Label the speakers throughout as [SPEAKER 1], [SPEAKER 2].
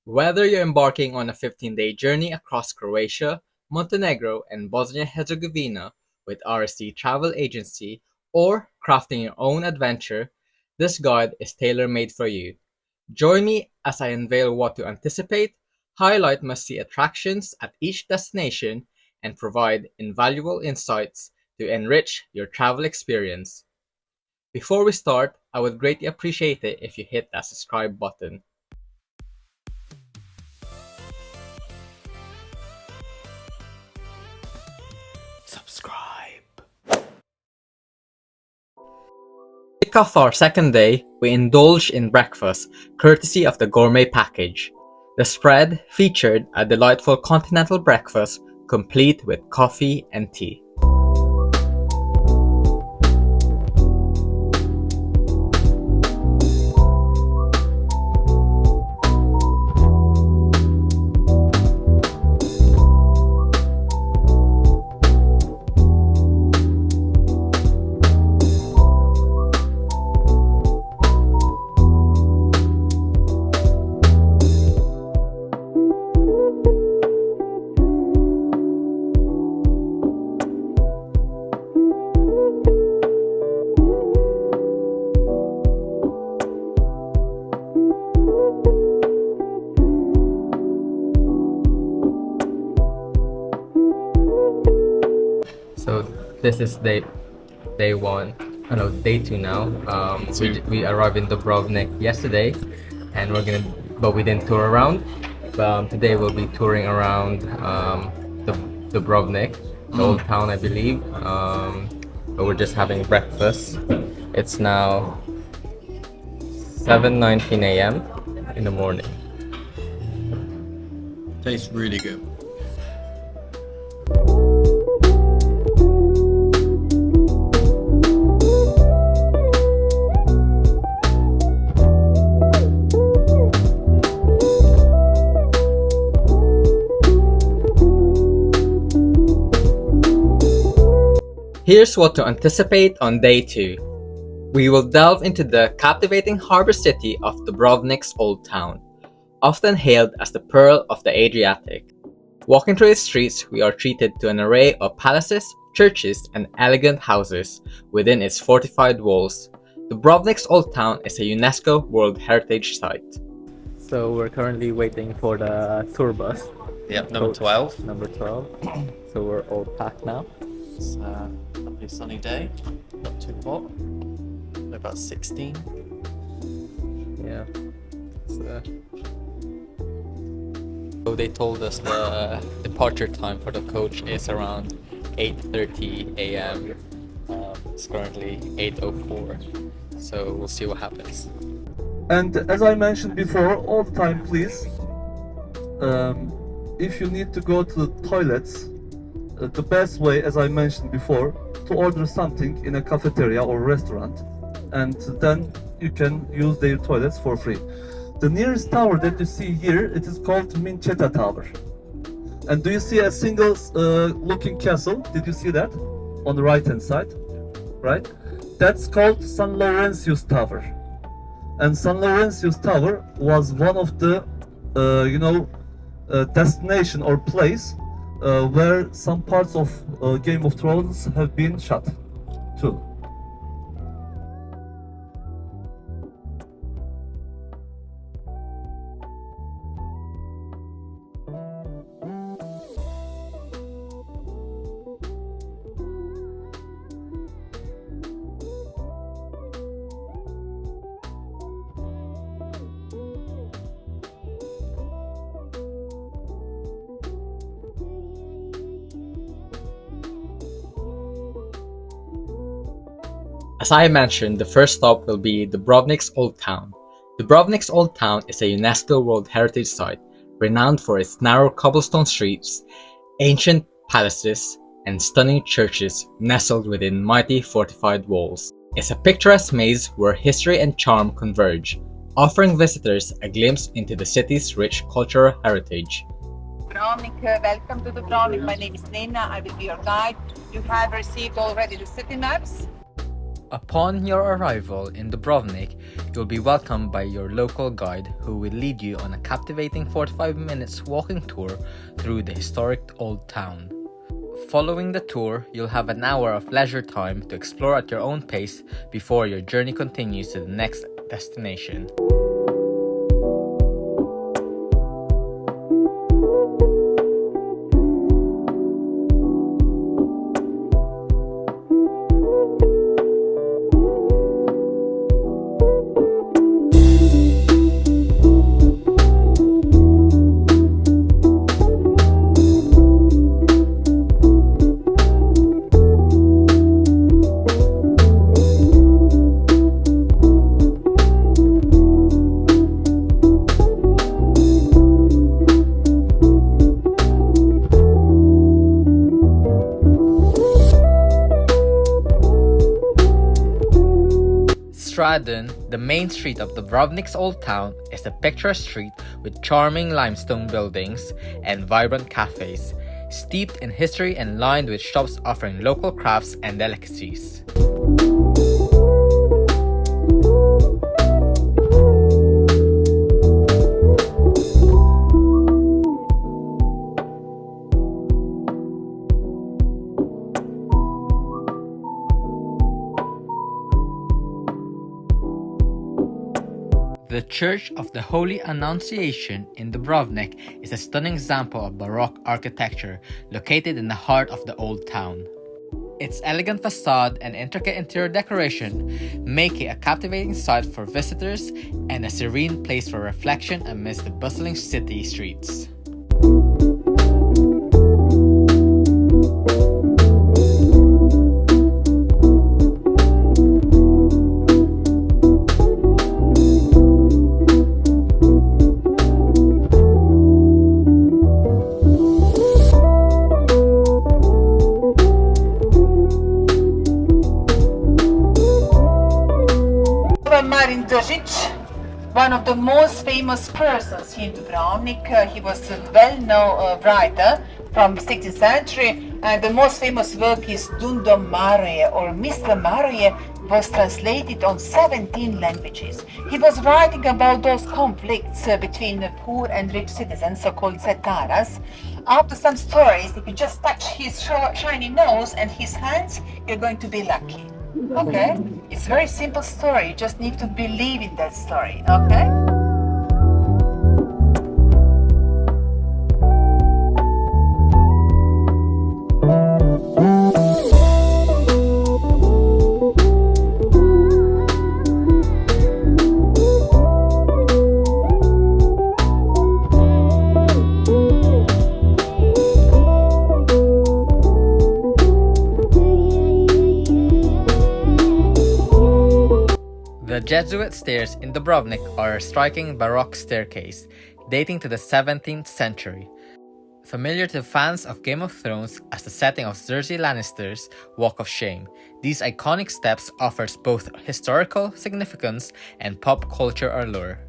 [SPEAKER 1] Whether you're embarking on a 15-day journey across Croatia, Montenegro, and Bosnia-Herzegovina with RSD Travel Agency, or crafting your own adventure, this guide is tailor-made for you. Join me as I unveil what to anticipate, highlight must-see attractions at each destination, and provide invaluable insights to enrich your travel experience. Before we start, I would greatly appreciate it if you hit that subscribe button. Subscribe. To kick off our second day, we indulge in breakfast, courtesy of the gourmet package. The spread featured a delightful continental breakfast, complete with coffee and tea. So this is day one. I know day two now. We arrived in Dubrovnik yesterday, and but we didn't tour around. Today we'll be touring around Dubrovnik, the old town, I believe. But we're just having breakfast. It's now 7:19 a.m. in the morning.
[SPEAKER 2] Tastes really good.
[SPEAKER 1] Here's what to anticipate on day 2. We will delve into the captivating harbour city of Dubrovnik's Old Town, often hailed as the Pearl of the Adriatic. Walking through its streets, we are treated to an array of palaces, churches, and elegant houses within its fortified walls. Dubrovnik's Old Town is a UNESCO World Heritage Site. So we're currently waiting for the tour bus.
[SPEAKER 2] Yep, number 12.
[SPEAKER 1] Number 12. So we're all packed now.
[SPEAKER 2] It's a lovely sunny day, not too hot. About 16.
[SPEAKER 1] Yeah. So they told us the departure time for the coach is around 8:30 a.m. It's currently 8:04. So we'll see what happens.
[SPEAKER 3] And as I mentioned before, all the time, please, if you need to go to the toilets, the best way, as I mentioned before, to order something in a cafeteria or restaurant, and then you can use their toilets for free. The nearest tower that you see here, it is called Mincheta Tower. And do you see a single looking castle? Did you see that? On the right hand side, right? That's called San Laurentius Tower. And San Laurentius Tower was one of the, destination or place where some parts of Game of Thrones have been shot too.
[SPEAKER 1] As I mentioned, the first stop will be Dubrovnik's Old Town. Dubrovnik's Old Town is a UNESCO World Heritage Site, renowned for its narrow cobblestone streets, ancient palaces, and stunning churches nestled within mighty fortified walls. It's a picturesque maze where history and charm converge, offering visitors a glimpse into the city's rich cultural heritage.
[SPEAKER 4] Dubrovnik, welcome to Dubrovnik. My name is Nina. I will be your guide. You have received already the city maps.
[SPEAKER 1] Upon your arrival in Dubrovnik, you'll be welcomed by your local guide who will lead you on a captivating 45 minutes walking tour through the historic old town. Following the tour, you'll have an hour of leisure time to explore at your own pace before your journey continues to the next destination. Stradon, the main street of Dubrovnik's old town, is a picturesque street with charming limestone buildings and vibrant cafes, steeped in history and lined with shops offering local crafts and delicacies. The Church of the Holy Annunciation in Dubrovnik is a stunning example of Baroque architecture located in the heart of the old town. Its elegant facade and intricate interior decoration make it a captivating sight for visitors and a serene place for reflection amidst the bustling city streets.
[SPEAKER 4] One of the most famous persons here in Dubrovnik. He was a well-known writer from 16th century, and the most famous work is Dundo Mare, or Mr. Mare, was translated on 17 languages. He was writing about those conflicts between the poor and rich citizens, so-called setaras. After some stories, if you just touch his shiny nose and his hands, you're going to be lucky. Okay? It's a very simple story. You just need to believe in that story. Okay?
[SPEAKER 1] The Jesuit stairs in Dubrovnik are a striking Baroque staircase dating to the 17th century, familiar to fans of Game of Thrones as the setting of Cersei Lannister's Walk of Shame. These iconic steps offers both historical significance and pop culture allure.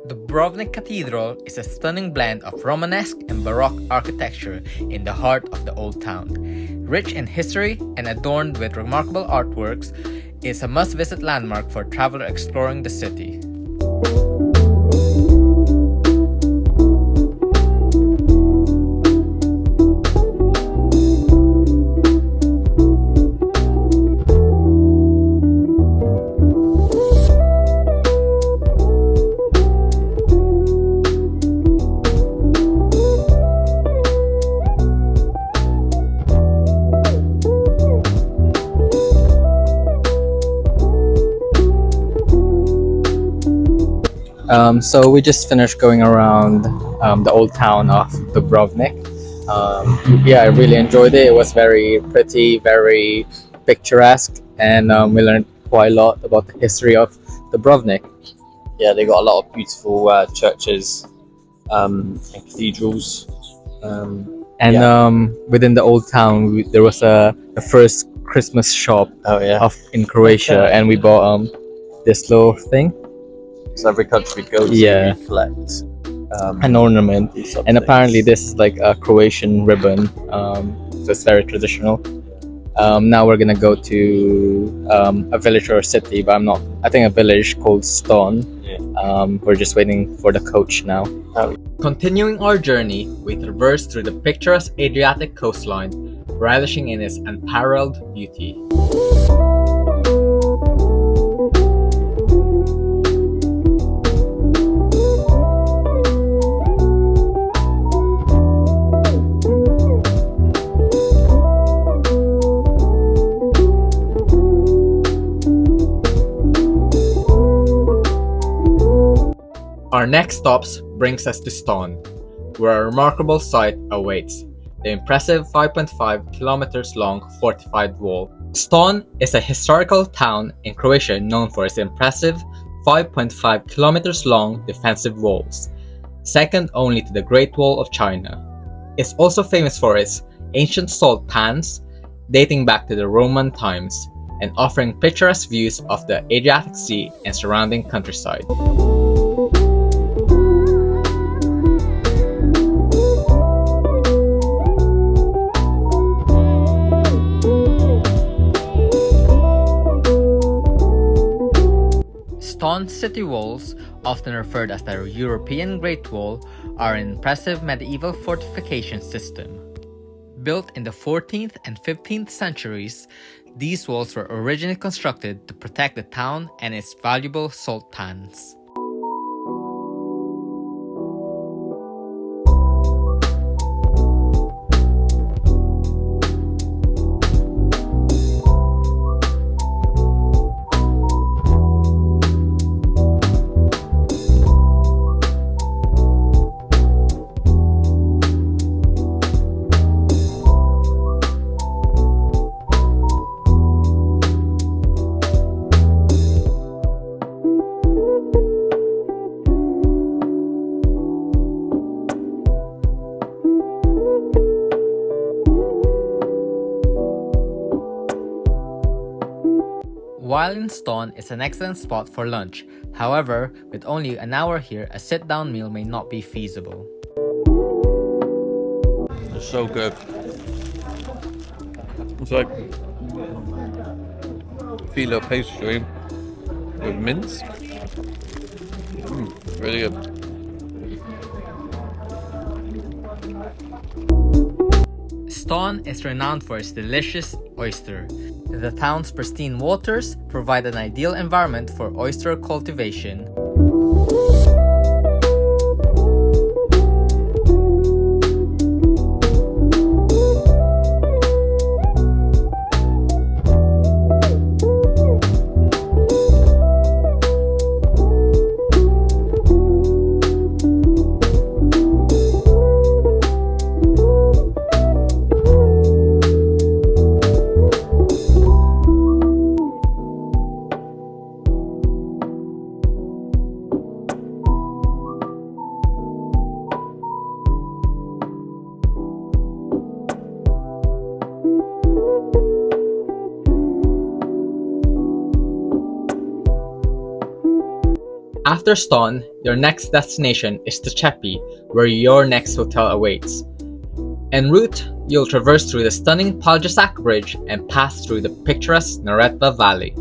[SPEAKER 1] Dubrovnik Cathedral is a stunning blend of Romanesque and Baroque architecture in the heart of the old town. Rich in history and adorned with remarkable artworks, it's a must-visit landmark for a traveler exploring the city. So we just finished going around the old town of Dubrovnik. Yeah, I really enjoyed it. It was very pretty, very picturesque, and we learned quite a lot about the history of Dubrovnik.
[SPEAKER 2] Yeah, they got a lot of beautiful churches and cathedrals.
[SPEAKER 1] And
[SPEAKER 2] Yeah.
[SPEAKER 1] within the old town, there was the first Christmas shop
[SPEAKER 2] Oh yeah.
[SPEAKER 1] in Croatia,
[SPEAKER 2] Okay.
[SPEAKER 1] and we bought this little thing,
[SPEAKER 2] So every country we go to,
[SPEAKER 1] Yeah.
[SPEAKER 2] we collect
[SPEAKER 1] an ornament,
[SPEAKER 2] some
[SPEAKER 1] and apparently
[SPEAKER 2] things.
[SPEAKER 1] this is like a Croatian ribbon, so it's very traditional. Now we're gonna go to a village or a city, but I think a village called Ston.
[SPEAKER 2] Yeah.
[SPEAKER 1] We're just waiting for the coach now.
[SPEAKER 2] Oh.
[SPEAKER 1] Continuing our journey, we traverse through the picturesque Adriatic coastline, relishing in its unparalleled beauty. Our next stops brings us to Ston, where a remarkable sight awaits, the impressive 5.5 kilometers long fortified wall. Ston is a historical town in Croatia known for its impressive 5.5 kilometers long defensive walls, second only to the Great Wall of China. It's also famous for its ancient salt pans dating back to the Roman times and offering picturesque views of the Adriatic Sea and surrounding countryside. Ston's city walls, often referred as the European Great Wall, are an impressive medieval fortification system. Built in the 14th and 15th centuries, these walls were originally constructed to protect the town and its valuable salt pans. While in Ston, it's an excellent spot for lunch. However, with only an hour here, a sit-down meal may not be feasible.
[SPEAKER 2] It's so good. It's like filo pastry with mince. Really good.
[SPEAKER 1] Ston is renowned for its delicious oyster. The town's pristine waters provide an ideal environment for oyster cultivation. After Ston, your next destination is Tučepi, where your next hotel awaits. En route, you'll traverse through the stunning Peljesac Bridge and pass through the picturesque Neretva Valley.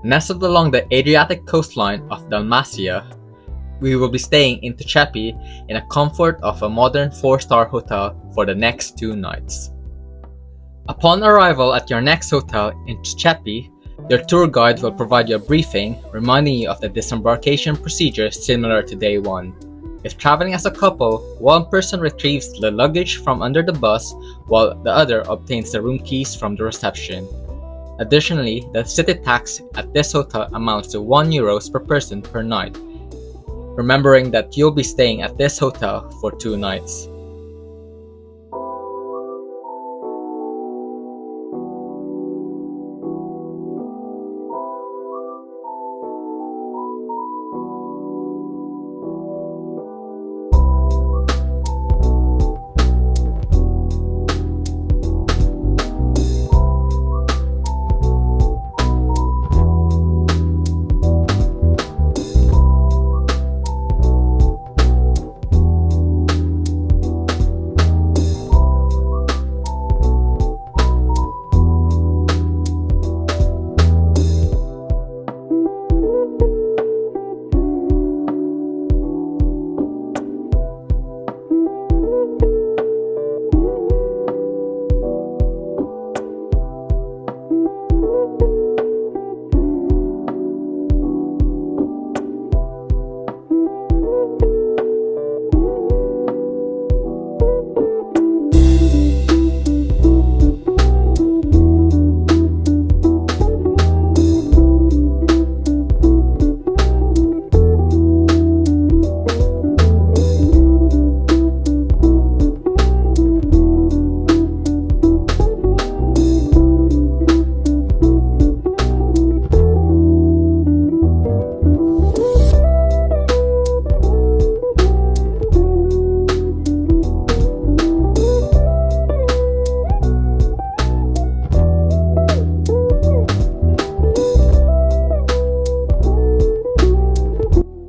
[SPEAKER 1] Nestled along the Adriatic coastline of Dalmatia, we will be staying in Tučepi in a comfort of a modern 4-star hotel for the next 2 nights. Upon arrival at your next hotel in Tučepi, your tour guide will provide you a briefing reminding you of the disembarkation procedure similar to day 1. If traveling as a couple, one person retrieves the luggage from under the bus while the other obtains the room keys from the reception. Additionally, the city tax at this hotel amounts to €1 per person per night, remembering that you'll be staying at this hotel for 2 nights.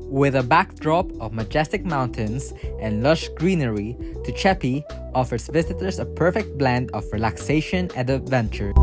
[SPEAKER 1] With a backdrop of majestic mountains and lush greenery, Tučepi offers visitors a perfect blend of relaxation and adventure.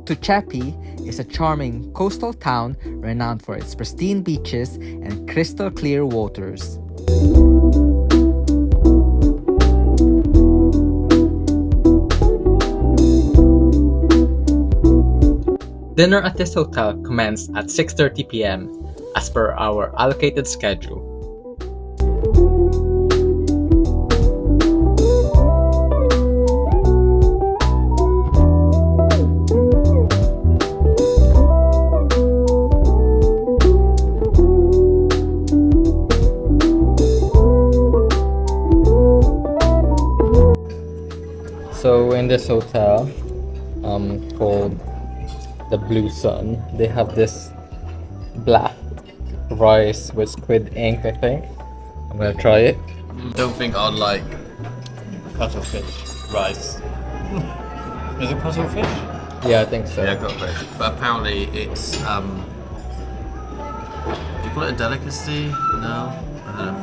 [SPEAKER 1] Tučepi is a charming coastal town renowned for its pristine beaches and crystal clear waters. Dinner at this hotel commenced at 6:30 p.m. as per our allocated schedule. So in this hotel called the Blue Sun, they have this black rice with squid ink, I think. I'm gonna try it.
[SPEAKER 2] Don't think I'd like cuttlefish rice. Is it cuttlefish?
[SPEAKER 1] Yeah, I think so.
[SPEAKER 2] Yeah, cuttlefish. But apparently it's do you call it a delicacy? No? I don't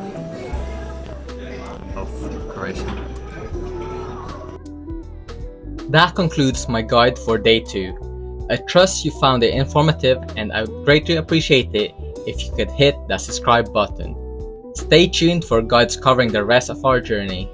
[SPEAKER 2] know. Of Croatia.
[SPEAKER 1] That concludes my guide for day 2. I trust you found it informative, and I would greatly appreciate it if you could hit that subscribe button. Stay tuned for guides covering the rest of our journey.